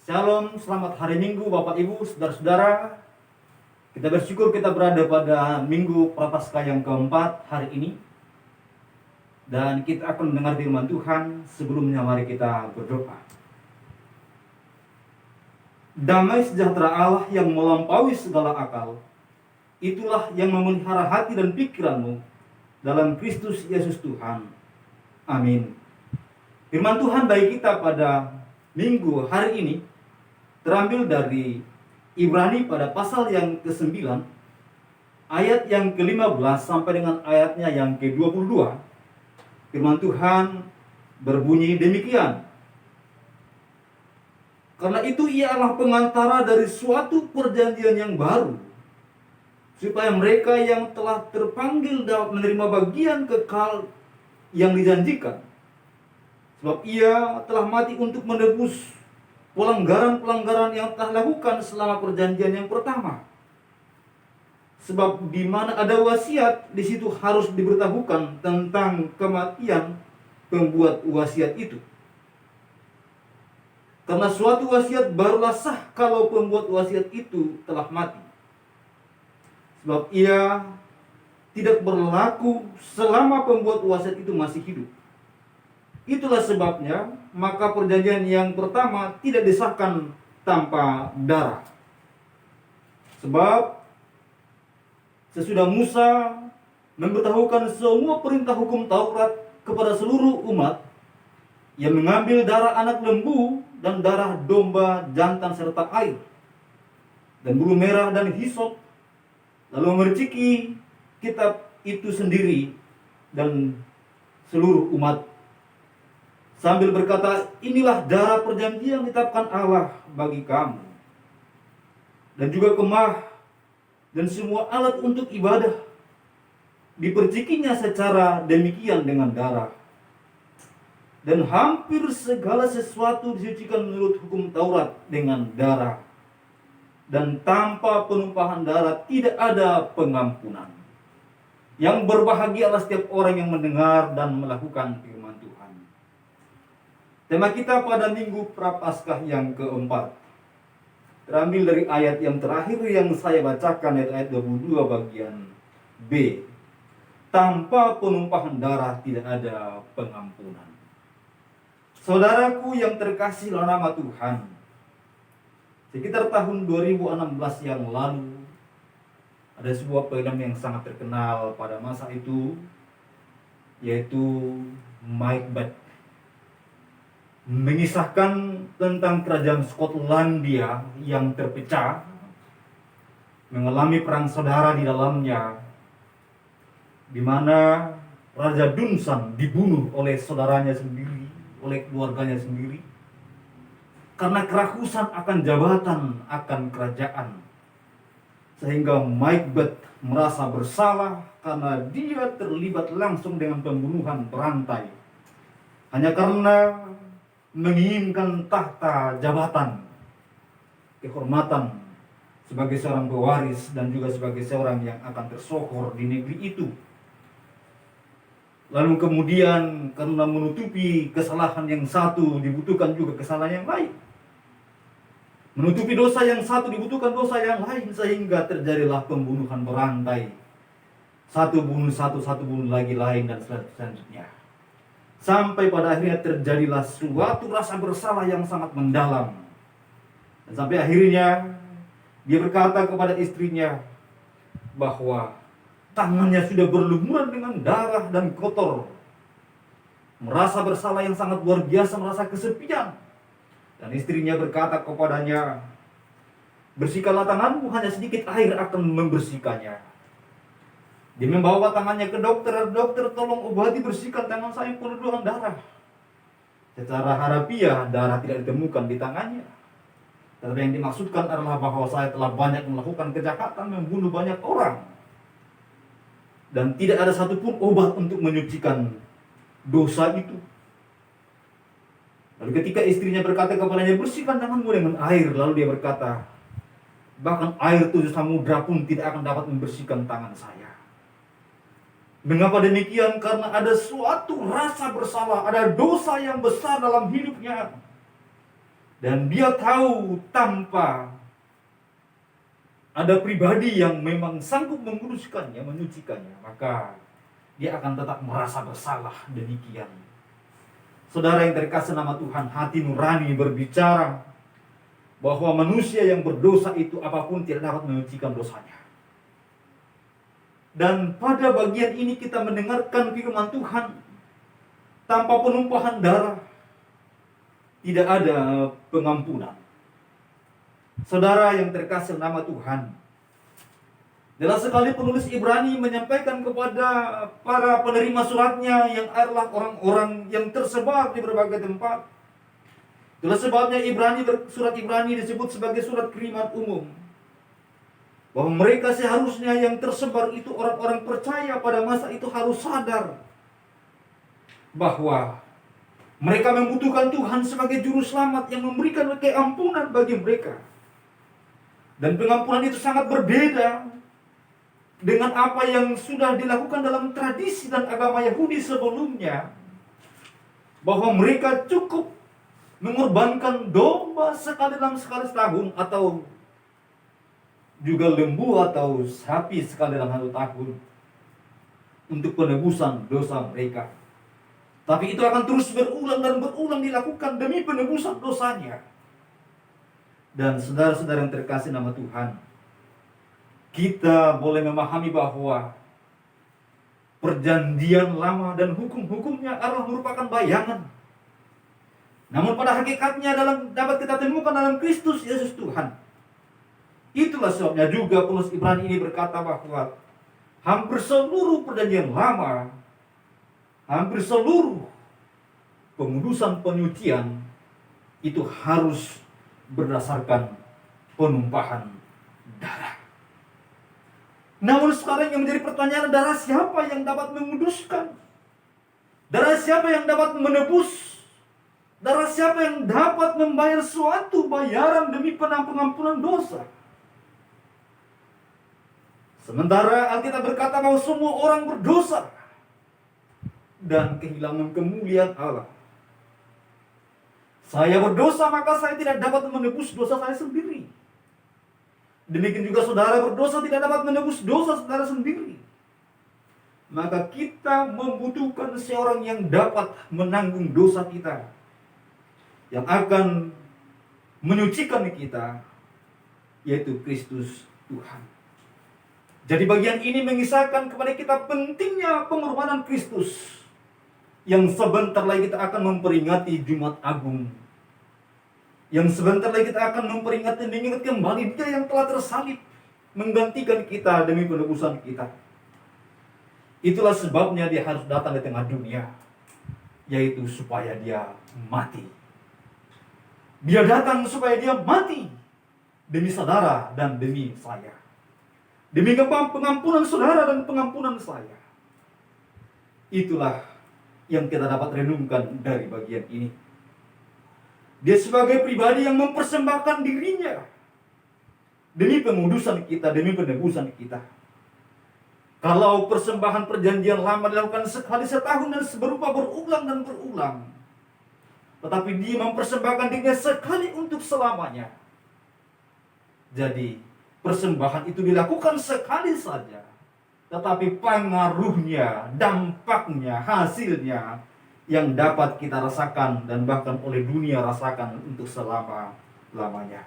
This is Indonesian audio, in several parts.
Shalom, selamat hari Minggu Bapak Ibu, Saudara-saudara. Kita bersyukur kita berada pada Minggu Prapaskah yang keempat hari ini. Dan kita akan mendengar firman Tuhan. Sebelumnya mari kita berdoa. Damai sejahtera Allah yang melampaui segala akal, itulah yang memelihara hati dan pikiranmu dalam Kristus Yesus Tuhan. Amin. Firman Tuhan bagi kita pada Minggu hari ini terambil dari Ibrani pada pasal yang ke-9, ayat yang ke-15 sampai dengan ayatnya yang ke-22. Firman Tuhan berbunyi demikian. Karena itu ia adalah pengantara dari suatu perjanjian yang baru, supaya mereka yang telah terpanggil dapat menerima bagian kekal yang dijanjikan. Sebab ia telah mati untuk menebus pelanggaran-pelanggaran yang telah lakukan selama perjanjian yang pertama. Sebab di mana ada wasiat, di situ harus diberitahukan tentang kematian pembuat wasiat itu. Karena suatu wasiat barulah sah kalau pembuat wasiat itu telah mati. Sebab ia tidak berlaku selama pembuat wasiat itu masih hidup. Itulah sebabnya maka perjanjian yang pertama tidak disahkan tanpa darah. Sebab sesudah Musa memberitahukan semua perintah hukum Taurat kepada seluruh umat, ia mengambil darah anak lembu dan darah domba jantan serta air dan bulu merah dan hisop, lalu memerciki kitab itu sendiri dan seluruh umat, sambil berkata, inilah darah perjanjian yang ditetapkan Allah bagi kamu. Dan juga kemah dan semua alat untuk ibadah dipercikinya secara demikian dengan darah. Dan hampir segala sesuatu disucikan menurut hukum Taurat dengan darah. Dan tanpa penumpahan darah tidak ada pengampunan. Yang berbahagia adalah setiap orang yang mendengar dan melakukan firman Tuhan. Tema kita pada Minggu Prapaskah yang keempat terambil dari ayat yang terakhir yang saya bacakan, ayat 22 bagian B. Tanpa penumpahan darah tidak ada pengampunan. Saudaraku yang terkasih dalam nama Tuhan, sekitar tahun 2016 yang lalu ada sebuah film yang sangat terkenal pada masa itu, yaitu Macbeth, mengisahkan tentang kerajaan Skotlandia yang terpecah, mengalami perang saudara di dalamnya, di mana Raja Dunsan dibunuh oleh saudaranya sendiri, oleh keluarganya sendiri, karena kerakusan akan jabatan, akan kerajaan. Sehingga Macbeth merasa bersalah karena dia terlibat langsung dengan pembunuhan berantai, hanya karena menginginkan tahta jabatan, kehormatan sebagai seorang pewaris dan juga sebagai seorang yang akan tersohor di negeri itu. Lalu kemudian karena menutupi kesalahan yang satu dibutuhkan juga kesalahan yang lain. Menutupi dosa yang satu dibutuhkan dosa yang lain, sehingga terjadilah pembunuhan berantai. Satu bunuh satu, satu bunuh lagi lain, dan selanjutnya. Sampai pada akhirnya terjadilah suatu rasa bersalah yang sangat mendalam. Dan sampai akhirnya dia berkata kepada istrinya bahwa tangannya sudah berlumuran dengan darah dan kotor. Merasa bersalah yang sangat luar biasa, merasa kesepian. Dan istrinya berkata kepadanya, bersihkanlah tanganmu, hanya sedikit air akan membersihkannya. Dia membawa tangannya ke dokter, dokter tolong obati, bersihkan tangan saya yang penuh dengan darah. Secara harafiah darah tidak ditemukan di tangannya. Tetapi yang dimaksudkan adalah bahwa saya telah banyak melakukan kejahatan, membunuh banyak orang, dan tidak ada satupun obat untuk menyucikan dosa itu. Lalu ketika istrinya berkata kepadanya, bersihkan tanganmu dengan air, lalu dia berkata, bahkan air 7 samudra pun tidak akan dapat membersihkan tangan saya. Mengapa demikian? Karena ada suatu rasa bersalah, ada dosa yang besar dalam hidupnya. Dan dia tahu tanpa ada pribadi yang memang sanggup menguruskannya, menyucikannya, maka dia akan tetap merasa bersalah demikian. Saudara yang terkasih nama Tuhan, hati nurani berbicara bahwa manusia yang berdosa itu apapun tidak dapat menyucikan dosanya. Dan pada bagian ini kita mendengarkan firman Tuhan, tanpa penumpahan darah tidak ada pengampunan. Saudara yang terkasih nama Tuhan, jelas sekali penulis Ibrani menyampaikan kepada para penerima suratnya yang adalah orang-orang yang tersebar di berbagai tempat. Itulah sebabnya surat Ibrani disebut sebagai surat kiriman umum. Bahwa mereka seharusnya yang tersebar itu orang-orang percaya pada masa itu harus sadar bahwa mereka membutuhkan Tuhan sebagai juru selamat yang memberikan keampunan bagi mereka. Dan pengampunan itu sangat berbeda dengan apa yang sudah dilakukan dalam tradisi dan agama Yahudi sebelumnya. Bahwa mereka cukup mengorbankan domba sekali setahun, atau juga lembu atau sapi sekali dalam 1 tahun untuk penebusan dosa mereka. Tapi itu akan terus berulang dan berulang dilakukan demi penebusan dosanya. Dan saudara-saudara yang terkasih nama Tuhan, kita boleh memahami bahwa perjanjian lama dan hukum-hukumnya adalah merupakan bayangan. Namun pada hakikatnya dapat kita temukan dalam Kristus Yesus Tuhan. Itulah sebabnya juga penulis Ibrani ini berkata bahwa hampir seluruh perjanjian lama, hampir seluruh pengudusan penyucian itu harus berdasarkan penumpahan darah. Namun sekarang yang menjadi pertanyaan, darah siapa yang dapat menguduskan? Darah siapa yang dapat menebus? Darah siapa yang dapat membayar suatu bayaran demi pengampunan dosa? Sementara Alkitab berkata bahwa semua orang berdosa dan kehilangan kemuliaan Allah. Saya berdosa, maka saya tidak dapat menebus dosa saya sendiri. Demikian juga saudara berdosa tidak dapat menebus dosa saudara sendiri. Maka kita membutuhkan seorang yang dapat menanggung dosa kita, yang akan menyucikan kita, yaitu Kristus Tuhan. Jadi bagian ini mengisahkan kepada kita pentingnya pengorbanan Kristus, yang sebentar lagi kita akan memperingati Jumat Agung, yang sebentar lagi kita akan memperingati mengingat kembali Dia yang telah tersalib menggantikan kita demi penebusan kita. Itulah sebabnya Dia harus datang di tengah dunia, yaitu supaya Dia mati. Dia datang supaya Dia mati demi saudara dan demi saya, demi pengampunan saudara dan pengampunan saya. Itulah yang kita dapat renungkan dari bagian ini. Dia sebagai pribadi yang mempersembahkan dirinya demi pengudusan kita, demi penebusan kita. Kalau persembahan perjanjian lama dilakukan sekali setahun dan berupa berulang dan berulang, tetapi Dia mempersembahkan dirinya sekali untuk selamanya. Jadi persembahan itu dilakukan sekali saja, tetapi pengaruhnya, dampaknya, hasilnya yang dapat kita rasakan dan bahkan oleh dunia rasakan untuk selama-lamanya.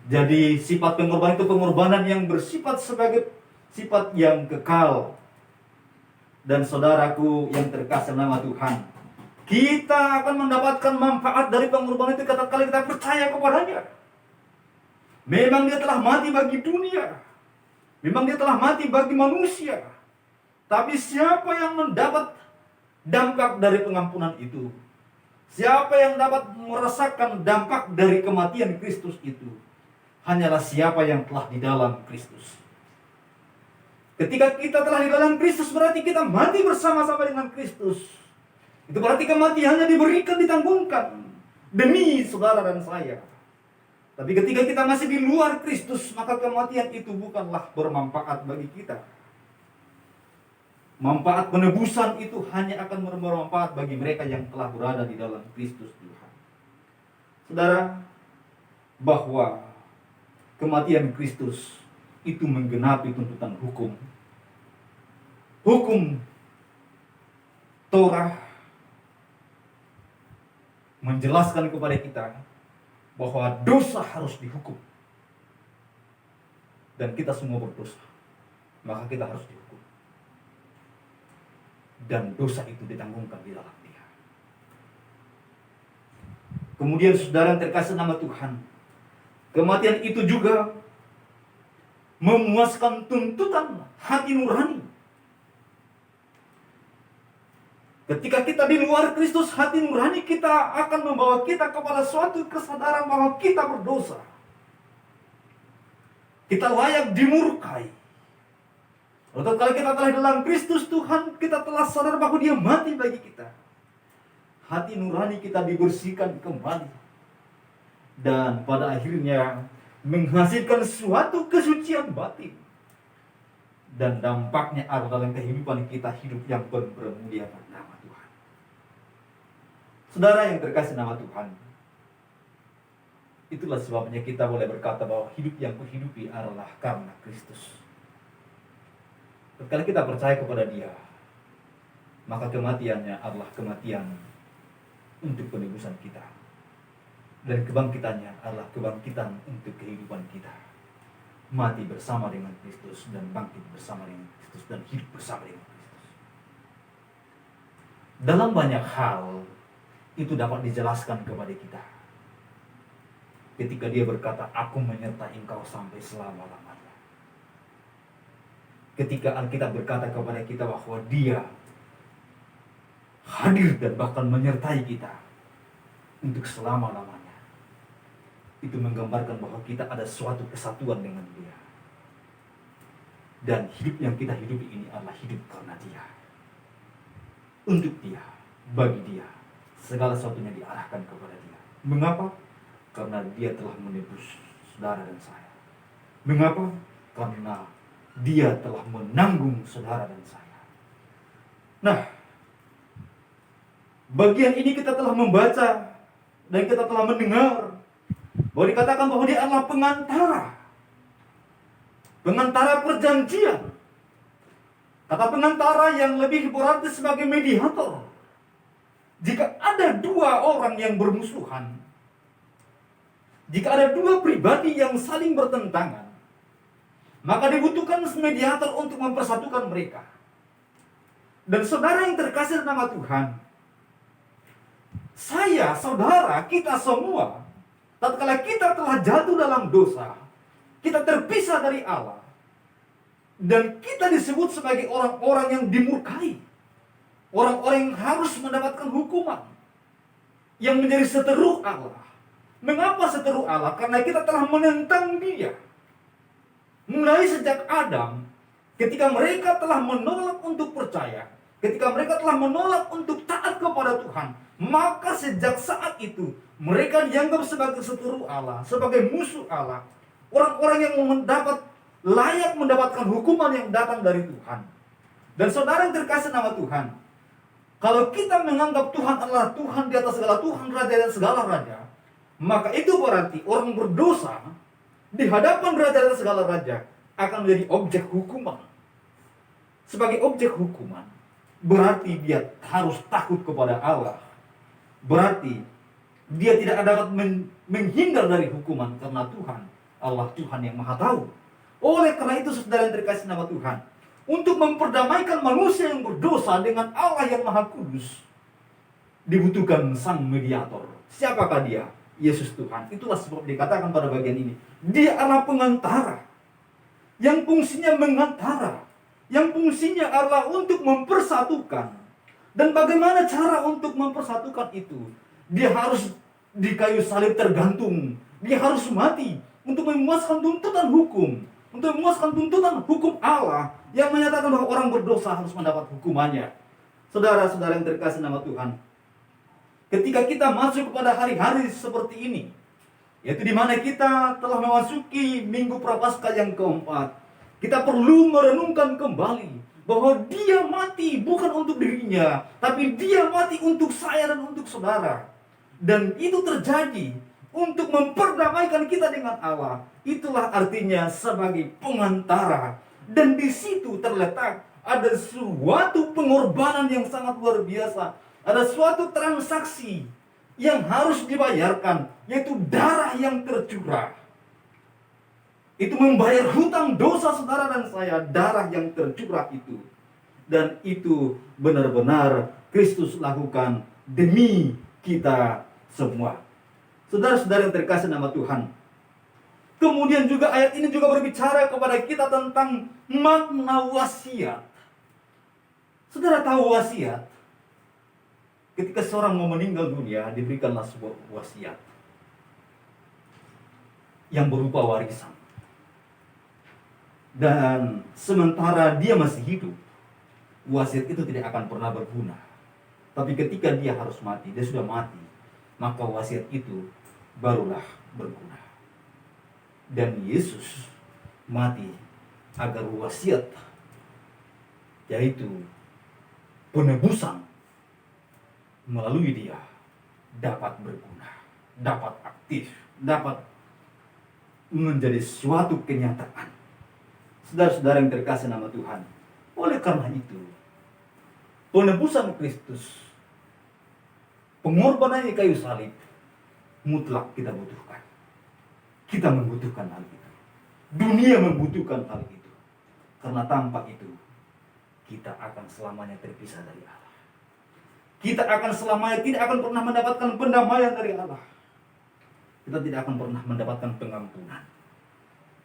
Jadi sifat pengorbanan itu pengorbanan yang bersifat sebagai sifat yang kekal. Dan saudaraku yang terkasih nama Tuhan, kita akan mendapatkan manfaat dari pengorbanan itu ketika kita percaya kepadanya. Memang Dia telah mati bagi dunia, memang Dia telah mati bagi manusia. Tapi siapa yang mendapat dampak dari pengampunan itu? Siapa yang dapat merasakan dampak dari kematian Kristus itu? Hanyalah siapa yang telah di dalam Kristus. Ketika kita telah di dalam Kristus, berarti kita mati bersama-sama dengan Kristus. Itu berarti kematiannya diberikan, ditanggungkan demi saudara dan saya. Tapi ketika kita masih di luar Kristus, maka kematian itu bukanlah bermanfaat bagi kita. Manfaat penebusan itu hanya akan bermanfaat bagi mereka yang telah berada di dalam Kristus Tuhan. Saudara, bahwa kematian Kristus itu menggenapi tuntutan hukum. Hukum Torah menjelaskan kepada kita bahwa dosa harus dihukum. Dan kita semua berdosa, maka kita harus dihukum. Dan dosa itu ditanggungkan di dalam Dia. Kemudian saudara yang terkasih nama Tuhan, kematian itu juga memuaskan tuntutan hati nurani. Ketika kita di luar Kristus, hati nurani kita akan membawa kita kepada suatu kesadaran bahwa kita berdosa. Kita layak dimurkai. Lalu kalau kita telah dalam Kristus Tuhan, kita telah sadar bahwa Dia mati bagi kita. Hati nurani kita dibersihkan kembali. Dan pada akhirnya menghasilkan suatu kesucian batin. Dan dampaknya ada dalam kehidupan kita hidup yang bermuliakan nama Tuhan. Saudara yang terkasih nama Tuhan, itulah sebabnya kita boleh berkata bahwa hidup yang kuhidupi adalah karena Kristus. Ketika kita percaya kepada Dia, maka kematiannya adalah kematian untuk penebusan kita. Dan kebangkitannya adalah kebangkitan untuk kehidupan kita. Mati bersama dengan Kristus dan bangkit bersama dengan Kristus dan hidup bersama dengan Kristus. Dalam banyak hal itu dapat dijelaskan kepada kita. Ketika Dia berkata, aku menyertai engkau sampai selama-lamanya. Ketika Alkitab berkata kepada kita bahwa Dia hadir dan bahkan menyertai kita untuk selama-lamanya. Itu menggambarkan bahwa kita ada suatu kesatuan dengan Dia. Dan hidup yang kita hidupi ini adalah hidup karena Dia. Untuk Dia, bagi Dia, segala sesuatunya diarahkan kepada Dia. Mengapa? Karena Dia telah menebus saudara dan saya. Mengapa? Karena Dia telah menanggung saudara dan saya. Nah, bagian ini kita telah membaca dan kita telah mendengar bahwa dikatakan bahwa Dia adalah pengantara perjanjian. Kata pengantara yang lebih berarti sebagai mediator. Jika ada dua orang yang bermusuhan, jika ada dua pribadi yang saling bertentangan, maka dibutuhkan mediator untuk mempersatukan mereka. Dan saudara yang terkasih nama Tuhan, saya, saudara, kita semua, tatkala kita telah jatuh dalam dosa, kita terpisah dari Allah, dan kita disebut sebagai orang-orang yang dimurkai, orang-orang yang harus mendapatkan hukuman, yang menjadi seteru Allah. Mengapa seteru Allah? Karena kita telah menentang Dia. Mulai sejak Adam, ketika mereka telah menolak untuk percaya, ketika mereka telah menolak untuk taat kepada Tuhan, maka sejak saat itu mereka dianggap sebagai seteru Allah, sebagai musuh Allah, orang-orang yang layak mendapatkan hukuman yang datang dari Tuhan. Dan saudara yang terkasih nama Tuhan, kalau kita menganggap Tuhan adalah Tuhan di atas segala Tuhan, Raja dan segala Raja, maka itu berarti orang berdosa di hadapan Raja dan segala Raja akan menjadi objek hukuman. Sebagai objek hukuman, berarti dia harus takut kepada Allah. Berarti dia tidak dapat menghindar dari hukuman karena Tuhan, Allah Tuhan yang Maha Tahu. Oleh karena itu saudara yang terkasih nama Tuhan, untuk memperdamaikan manusia yang berdosa dengan Allah yang Maha Kudus, dibutuhkan sang mediator. Siapakah Dia? Yesus Tuhan. Itulah sebab dikatakan pada bagian ini, Dia adalah pengantara, yang fungsinya mengantara, yang fungsinya adalah untuk mempersatukan. Dan bagaimana cara untuk mempersatukan itu? Dia harus di kayu salib tergantung, dia harus mati untuk memuaskan tuntutan hukum, untuk memuaskan tuntutan hukum Allah yang menyatakan bahwa orang berdosa harus mendapat hukumannya. Saudara-saudara yang terkasih nama Tuhan, ketika kita masuk kepada hari-hari seperti ini, yaitu di mana kita telah memasuki Minggu Prapaskah yang keempat, kita perlu merenungkan kembali bahwa Dia mati bukan untuk dirinya, tapi Dia mati untuk saya dan untuk saudara. Dan itu terjadi untuk memperdamaikan kita dengan Allah. Itulah artinya sebagai pengantara. Dan di situ terletak ada suatu pengorbanan yang sangat luar biasa. Ada suatu transaksi yang harus dibayarkan, yaitu darah yang tercurah. Itu membayar hutang dosa saudara dan saya, darah yang tercurah itu. Dan itu benar-benar Kristus lakukan demi kita semua. Saudara-saudara yang terkasih nama Tuhan. Kemudian juga ayat ini juga berbicara kepada kita tentang makna wasiat. Saudara tahu wasiat? Ketika seorang mau meninggal dunia, diberikanlah sebuah wasiat yang berupa warisan. Dan sementara dia masih hidup, wasiat itu tidak akan pernah berguna. Tapi ketika dia harus mati, dia sudah mati, maka wasiat itu barulah berguna. Dan Yesus mati agar wasiat, yaitu penebusan melalui dia, dapat berguna, dapat aktif, dapat menjadi suatu kenyataan. Saudara-saudara yang terkasih nama Tuhan, oleh karena itu, penebusan Kristus, pengorbanan di kayu salib, mutlak kita butuhkan. Kita membutuhkan hal itu. Dunia membutuhkan hal itu. Karena tanpa itu, kita akan selamanya terpisah dari Allah. Kita akan selamanya tidak akan pernah mendapatkan pendamaian dari Allah. Kita tidak akan pernah mendapatkan pengampunan.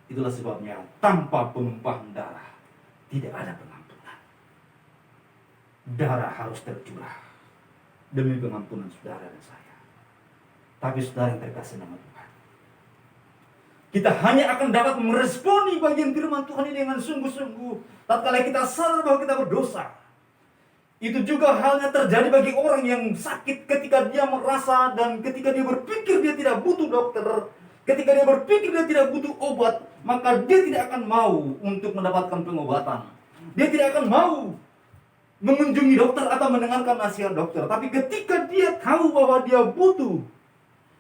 Itulah sebabnya tanpa penumpahan darah tidak ada pengampunan. Darah harus tercurah demi pengampunan saudara dan saya. Tapi saudara yang terkasih nama Tuhan, kita hanya akan dapat meresponi bagian firman Tuhan ini dengan sungguh-sungguh tatkala kita sadar bahwa kita berdosa. Itu juga halnya terjadi bagi orang yang sakit ketika dia merasa dan ketika dia berpikir dia tidak butuh dokter, ketika dia berpikir dia tidak butuh obat, maka dia tidak akan mau untuk mendapatkan pengobatan. Dia tidak akan mau mengunjungi dokter atau mendengarkan nasihat dokter. Tapi ketika dia tahu bahwa dia butuh,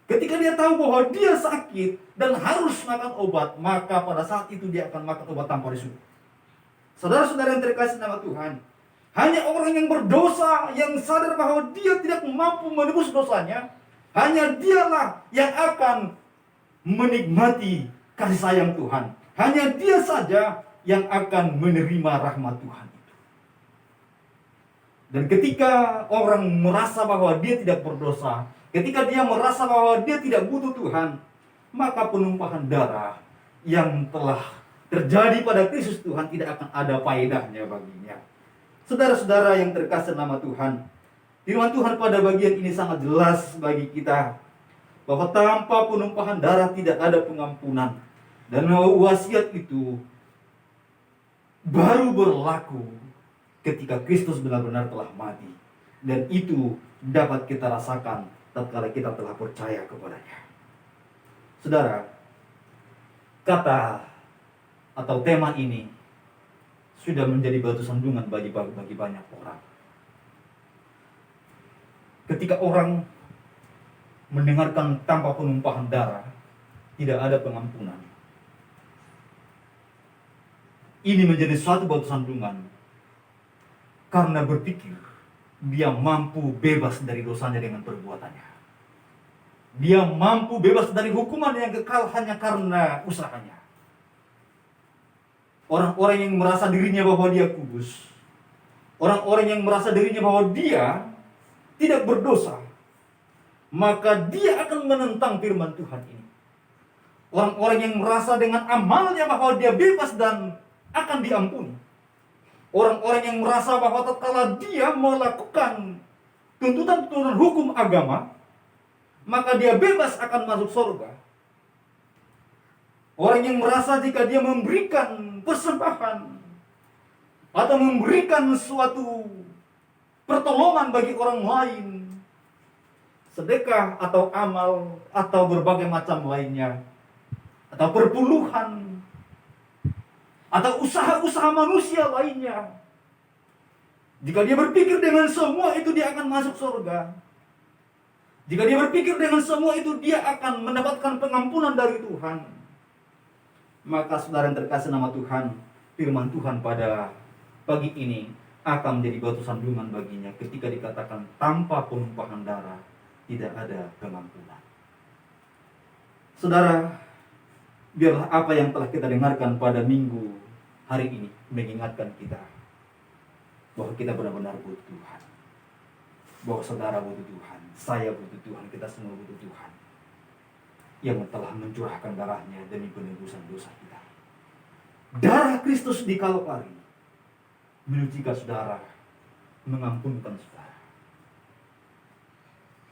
ketika dia tahu bahwa dia sakit dan harus makan obat, maka pada saat itu dia akan makan obat tanpa disuruh. Saudara-saudara yang terkasih nama Tuhan, hanya orang yang berdosa, yang sadar bahwa dia tidak mampu menebus dosanya, hanya dialah yang akan menikmati kasih sayang Tuhan. Hanya dia saja yang akan menerima rahmat Tuhan itu. Dan ketika orang merasa bahwa dia tidak berdosa, ketika dia merasa bahwa dia tidak butuh Tuhan, maka penumpahan darah yang telah terjadi pada Kristus Tuhan tidak akan ada faedahnya baginya. Saudara-saudara yang terkasih nama Tuhan, firman Tuhan pada bagian ini sangat jelas bagi kita bahwa tanpa penumpahan darah tidak ada pengampunan. Dan wasiat itu baru berlaku ketika Kristus benar-benar telah mati. Dan itu dapat kita rasakan tatkala kita telah percaya kepadanya. Saudara, kata atau tema ini sudah menjadi batu sandungan bagi banyak orang. Ketika orang mendengarkan tanpa penumpahan darah tidak ada pengampunan, ini menjadi suatu batu sandungan karena berpikir dia mampu bebas dari dosanya dengan perbuatannya. Dia mampu bebas dari hukuman yang kekal hanya karena usahanya. Orang-orang yang merasa dirinya bahwa dia kudus, orang-orang yang merasa dirinya bahwa dia tidak berdosa, maka dia akan menentang firman Tuhan ini. Orang-orang yang merasa dengan amalnya bahwa dia bebas dan akan diampuni. Orang-orang yang merasa bahwa tatkala dia melakukan tuntutan-tuntutan hukum agama, maka dia bebas akan masuk surga. Orang yang merasa jika dia memberikan persembahan atau memberikan suatu pertolongan bagi orang lain, sedekah atau amal atau berbagai macam lainnya, atau perpuluhan atau usaha-usaha manusia lainnya, jika dia berpikir dengan semua itu dia akan masuk surga, Jika dia berpikir dengan semua itu, dia akan mendapatkan pengampunan dari Tuhan. Maka saudara yang terkasih nama Tuhan, firman Tuhan pada pagi ini akan menjadi batu sandungan baginya ketika dikatakan tanpa penumpahan darah tidak ada pengampunan. Saudara, biarlah apa yang telah kita dengarkan pada minggu hari ini mengingatkan kita bahwa kita benar-benar butuh Tuhan. Bahwa saudara butuh Tuhan, saya butuh Tuhan, kita semua butuh Tuhan yang telah mencurahkan darahnya demi penebusan dosa kita. Darah Kristus di Kalvari menyucikan saudara, mengampunkan saudara.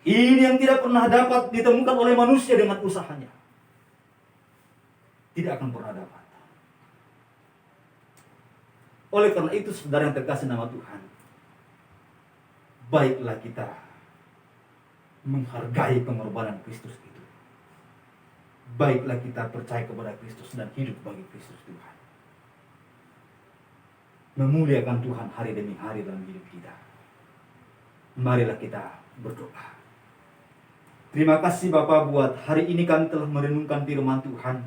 Ini yang tidak pernah dapat ditemukan oleh manusia dengan usahanya. Tidak akan pernah dapat. Oleh karena itu, saudara yang terkasih nama Tuhan, baiklah kita menghargai pengorbanan Kristus itu. Baiklah kita percaya kepada Kristus dan hidup bagi Kristus Tuhan. Memuliakan Tuhan hari demi hari dalam hidup kita. Marilah kita berdoa. Terima kasih Bapa buat hari ini kami telah merenungkan firman Tuhan.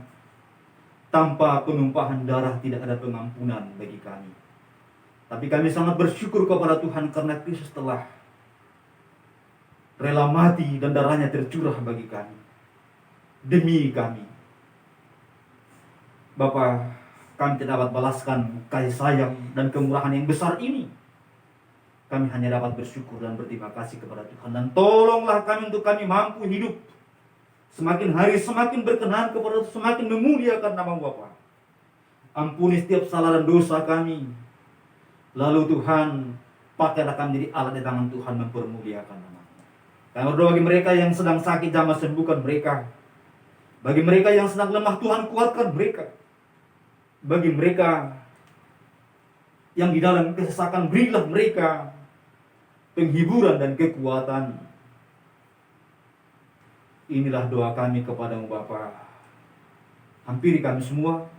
Tanpa penumpahan darah tidak ada pengampunan bagi kami. Tapi kami sangat bersyukur kepada Tuhan karena Kristus telah rela mati dan darahnya tercurah bagi kami. Demi kami. Bapa, kami tidak dapat balaskan kasih sayang dan kemurahan yang besar ini. Kami hanya dapat bersyukur dan berterima kasih kepada Tuhan. Dan tolonglah kami untuk kami mampu hidup semakin hari semakin berkenan kepada Tuhan, semakin memuliakan nama Bapa. Ampuni setiap salah dan dosa kami. Lalu Tuhan, pakailah kami jadi alat di tangan Tuhan mempermuliakan nama-Nya. Kami berdoa bagi mereka yang sedang sakit, jamah sembuhkan mereka. Bagi mereka yang sedang lemah, Tuhan kuatkan mereka. Bagi mereka yang di dalam kesesakan, berilah mereka penghiburan dan kekuatan. Inilah doa kami kepadamu Bapa. Hampiri kami semua.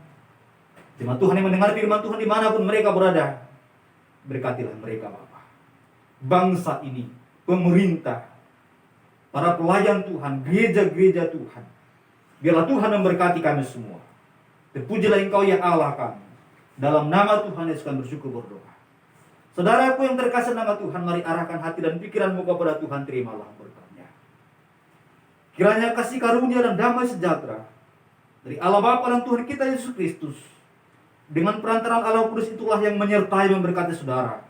Jemaat Tuhan yang mendengar firman Tuhan dimanapun mereka berada, berkatilah mereka Bapa. Bangsa ini, pemerintah, para pelayan Tuhan, gereja-gereja Tuhan. Biarlah Tuhan memberkati kami semua. Terpujilah Engkau ya Allah kami. Dalam nama Tuhan Yesus kami bersyukur berdoa. Saudaraku yang terkasih nama Tuhan, mari arahkan hati dan pikiranmu kepada Tuhan, terimalah berkat-Nya. Kiranya kasih karunia dan damai sejahtera dari Allah Bapa dan Tuhan kita Yesus Kristus, dengan perantaraan Allah Kudus itulah yang menyertai memberkati saudara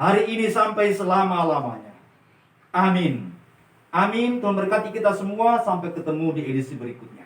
hari ini sampai selama-lamanya. Amin. Amin. Tuhan berkati kita semua. Sampai ketemu di edisi berikutnya.